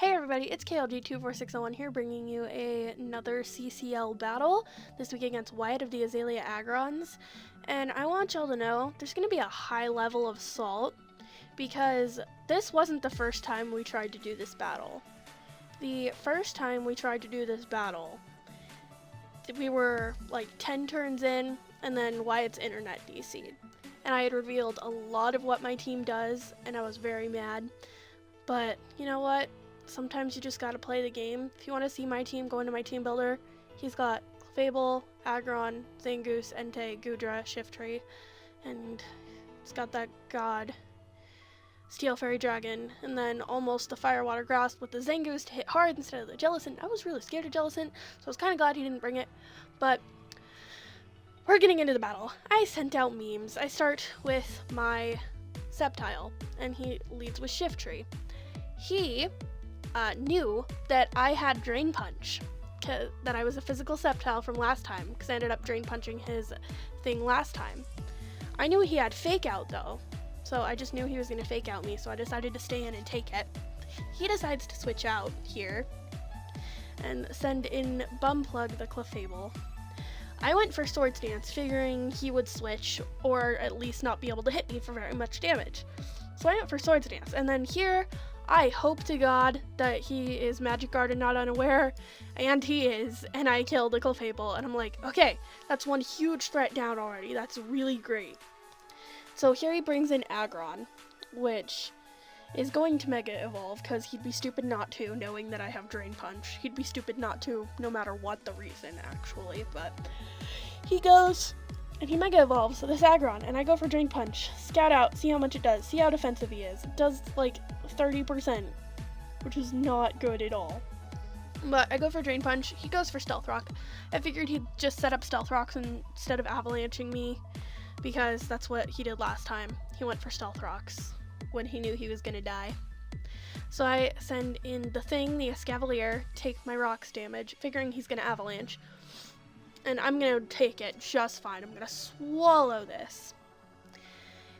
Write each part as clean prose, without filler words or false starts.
Hey everybody, it's KLG24601 here bringing you another CCL battle, this week against Wyatt of the Azalea Aggrons. And I want y'all to know, there's going to be a high level of salt, because this wasn't the first time we tried to do this battle. The first time we tried to do this battle, we were like 10 turns in, and then Wyatt's internet DC'd. And I had revealed a lot of what my team does, and I was very mad. But, you know what? Sometimes you just gotta play the game. If you want to see my team, go into my team builder. He's got Fable, Aggron, Zangoose, Entei, Goodra, Shiftry, and it's got that god, Steel Fairy Dragon, and then almost the Firewater Grasp with the Zangoose to hit hard instead of the Jellicent. I was really scared of Jellicent, so I was kind of glad he didn't bring it, but we're getting into the battle. I sent out memes. I start with my Sceptile, and he leads with Shiftry. He knew that I had Drain Punch, that I was a physical Sceptile from last time, because I ended up Drain Punching his thing last time. I knew he had Fake Out though, so I just knew he was going to Fake Out me, so I decided to stay in and take it. He decides to switch out here, and send in Bumplug the Clefable. I went for Swords Dance, figuring he would switch, or at least not be able to hit me for very much damage. So I went for Swords Dance, and then here, I hope to God that he is Magic Guard and not unaware, and he is, and I kill the Clefable, and I'm like, okay, that's one huge threat down already, that's really great. So here he brings in Aggron, which is going to Mega Evolve, because he'd be stupid not to, knowing that I have Drain Punch. He'd be stupid not to, no matter what the reason, actually, but he goes, and he Mega Evolves this Aggron, and I go for Drain Punch. Scout out, see how much it does, see how defensive he is. It does, like, 30%, which is not good at all. But I go for Drain Punch, he goes for Stealth Rock. I figured he'd just set up Stealth Rocks instead of avalanching me, because that's what he did last time. He went for Stealth Rocks when he knew he was gonna die. So I send in the thing, the Escavalier, take my rocks damage, figuring he's gonna avalanche. And I'm gonna take it just fine. I'm gonna swallow this.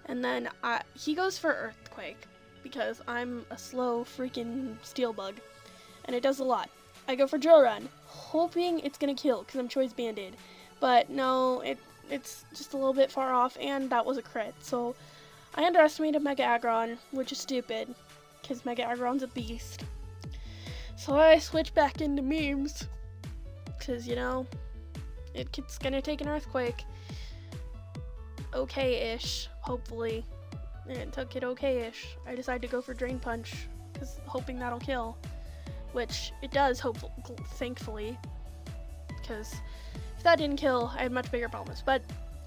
And then he goes for Earthquake, because I'm a slow freaking Steel Bug, and it does a lot. I go for Drill Run, hoping it's gonna kill, because I'm Choice Banded. But no, it's just a little bit far off, and that was a crit. So I underestimated Mega Aggron, which is stupid, because Mega Aggron's a beast. So I switch back into memes, because, you know, it's gonna take an Earthquake. Okay-ish, hopefully. And it took it okay-ish. I decided to go for Drain Punch, because hoping that'll kill. Which it does, thankfully. Because if that didn't kill, I had much bigger problems. But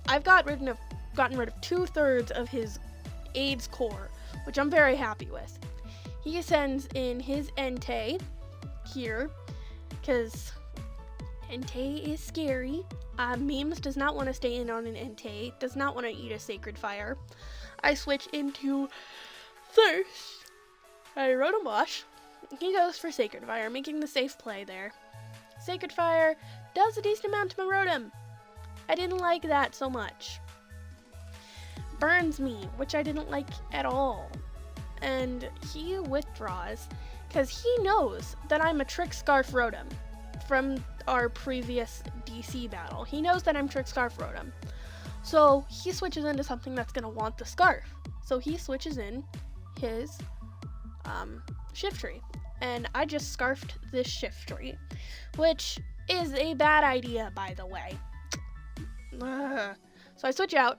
I've gotten rid of 2/3 of his AIDS core, which I'm very happy with. He sends in his Entei here, because Entei is scary. Memes does not want to stay in on an Entei, does not want to eat a Sacred Fire. I switch into Thirst. I Rotom Wash. He goes for Sacred Fire, making the safe play there. Sacred Fire does a decent amount to my Rotom. I didn't like that so much. Burns me, which I didn't like at all. And he withdraws, because he knows that I'm a Trick Scarf Rotom from our previous DC battle. He knows that I'm Trick Scarf Rotom. So he switches into something that's going to want the Scarf. So he switches in his Shiftry. And I just Scarfed this Shiftry, which is a bad idea, by the way. So I switch out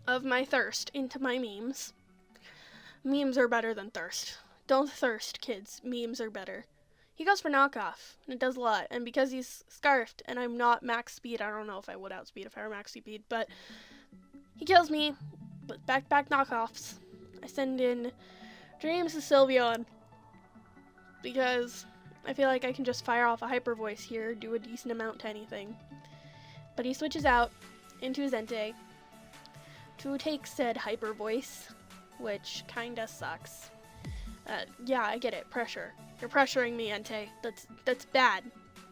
of my Thirst into my memes. Memes are better than Thirst. Don't thirst, kids. Memes are better. He goes for Knockoff, and it does a lot. And because he's Scarfed, and I'm not max speed, I don't know if I would outspeed if I were max speed, but he kills me with back-to-back knockoffs. I send in Dreams to Sylveon, because I feel like I can just fire off a Hyper Voice here, do a decent amount to anything. But he switches out into his Entei to take said Hyper Voice, which kinda sucks. Yeah, I get it. Pressure. You're pressuring me, Entei. That's bad.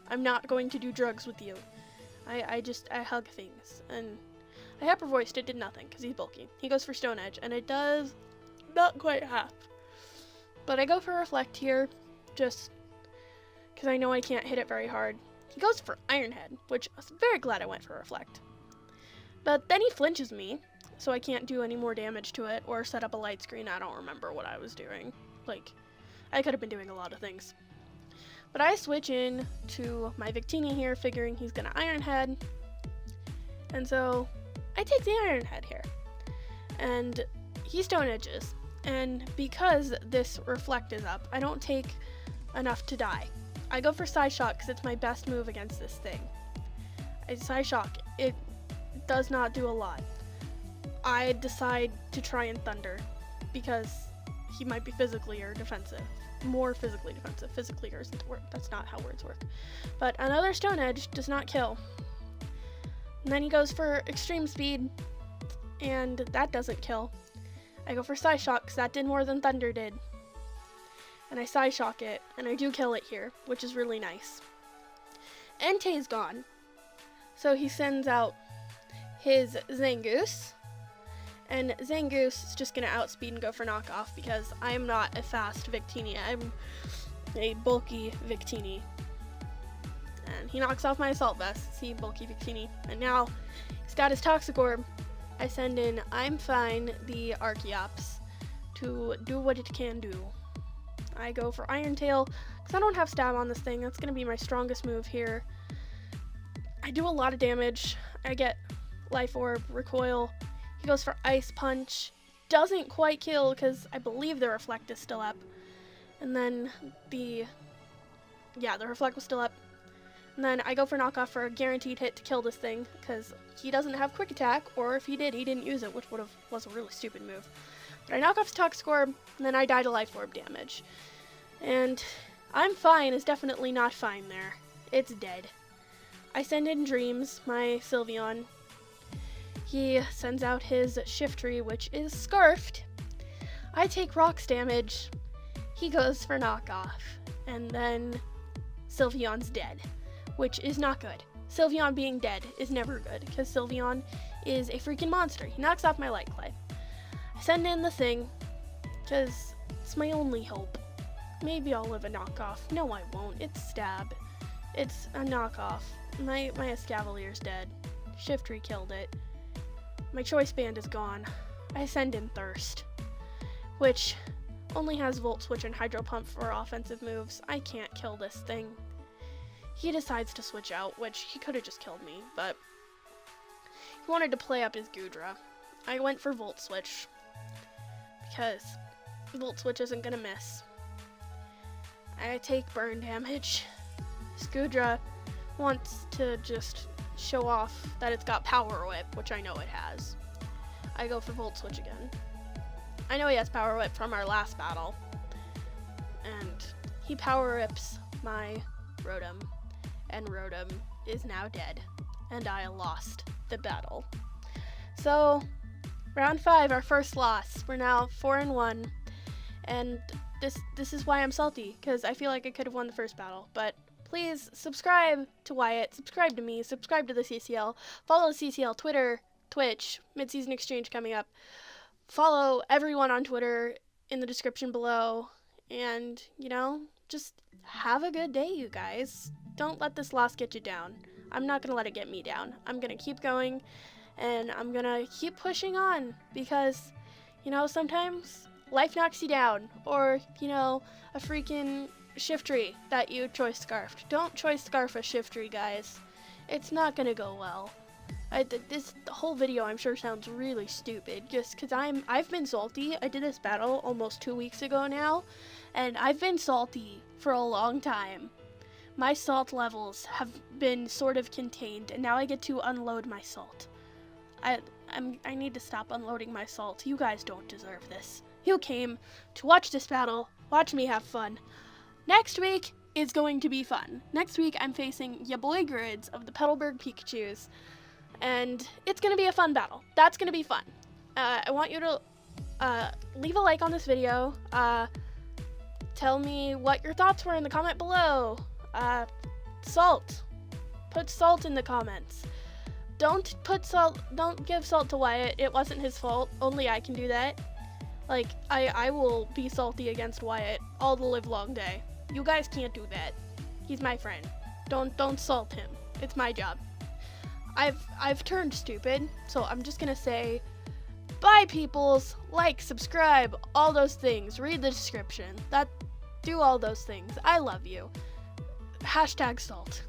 I'm not going to do drugs with you. I hug things. And I Hyper Voiced, it did nothing, because he's bulky. He goes for Stone Edge, and it does not quite half. But I go for Reflect here, just because I know I can't hit it very hard. He goes for Iron Head, which I was very glad I went for Reflect. But then he flinches me, so I can't do any more damage to it or set up a light screen. I don't remember what I was doing. Like, I could have been doing a lot of things. But I switch in to my Victini here, figuring he's gonna Iron Head. And so I take the Iron Head here. And he Stone Edges. And because this Reflect is up, I don't take enough to die. I go for Psy Shock because it's my best move against this thing. Psy Shock, it does not do a lot. I decide to try and Thunder because he might be physically or defensive. More physically defensive. Physically isn't work. That's not how words work. But another Stone Edge does not kill. And then he goes for Extreme Speed, and that doesn't kill. I go for Psy Shock because that did more than Thunder did. And I Psy Shock it, and I do kill it here, which is really nice. Entei's gone. So he sends out his Zangoose. And Zangoose is just going to outspeed and go for knockoff because I am not a fast Victini. I'm a bulky Victini. And he knocks off my Assault Vest. See, bulky Victini. And now he's got his Toxic Orb. I send in I'm Fine, the Archeops, to do what it can do. I go for Iron Tail because I don't have stab on this thing. That's going to be my strongest move here. I do a lot of damage. I get Life Orb, Recoil. He goes for Ice Punch. Doesn't quite kill because I believe the Reflect is still up. And then the Reflect was still up. And then I go for Knockoff for a guaranteed hit to kill this thing because he doesn't have Quick Attack, or if he did, he didn't use it, which was a really stupid move. But I knock off his Toxic Orb, and then I die to Life Orb damage. And I'm Fine is definitely not fine there. It's dead. I send in Dreams, my Sylveon. He sends out his Shiftry, which is Scarfed. I take Rocks damage. He goes for Knockoff. And then Sylveon's dead, which is not good. Sylveon being dead is never good, because Sylveon is a freaking monster. He knocks off my Light Clay. I send in the thing, because it's my only hope. Maybe I'll live a knockoff. No, I won't. It's Stab. It's a knockoff. My Escavalier's dead. Shiftry killed it. My Choice Band is gone. I send in Thirst, which only has Volt Switch and Hydro Pump for offensive moves. I can't kill this thing. He decides to switch out, which he could have just killed me, but he wanted to play up his Goodra. I went for Volt Switch because Volt Switch isn't gonna miss. I take burn damage. This Goodra wants to just show off that it's got Power Whip, which I know it has. I go for Volt Switch again. I know he has Power Whip from our last battle. And he Power Whips my Rotom. And Rotom is now dead. And I lost the battle. So, round 5, our first loss. We're now 4-1. And this is why I'm salty, because I feel like I could have won the first battle. But please subscribe to Wyatt, subscribe to me, subscribe to the CCL, follow the CCL Twitter, Twitch, mid-season exchange coming up. Follow everyone on Twitter in the description below. And, just have a good day, you guys. Don't let this loss get you down. I'm not going to let it get me down. I'm going to keep going, and I'm going to keep pushing on, because, sometimes life knocks you down, or, a freaking Shiftry that you choice scarfed. Don't choice scarf a Shiftry, guys. It's not going to go well. The whole video, I'm sure, sounds really stupid, just because I've been salty. I did this battle almost 2 weeks ago now, and I've been salty for a long time. My salt levels have been sort of contained, and now I get to unload my salt. I need to stop unloading my salt. You guys don't deserve this. You came to watch this battle, watch me have fun. Next week is going to be fun. Next week, I'm facing ya boy Grids of the Petalburg Pikachus, and it's going to be a fun battle. That's going to be fun. I want you to leave a like on this video. Tell me what your thoughts were in the comment below. Salt. Put salt in the comments. Don't give salt to Wyatt. It wasn't his fault. Only I can do that. I will be salty against Wyatt all the live long day. You guys can't do that. He's my friend. Don't salt him. It's my job. I've turned stupid, so I'm just gonna say bye, peoples. Like, subscribe, all those things. Read the description. Do all those things. I love you. #salt.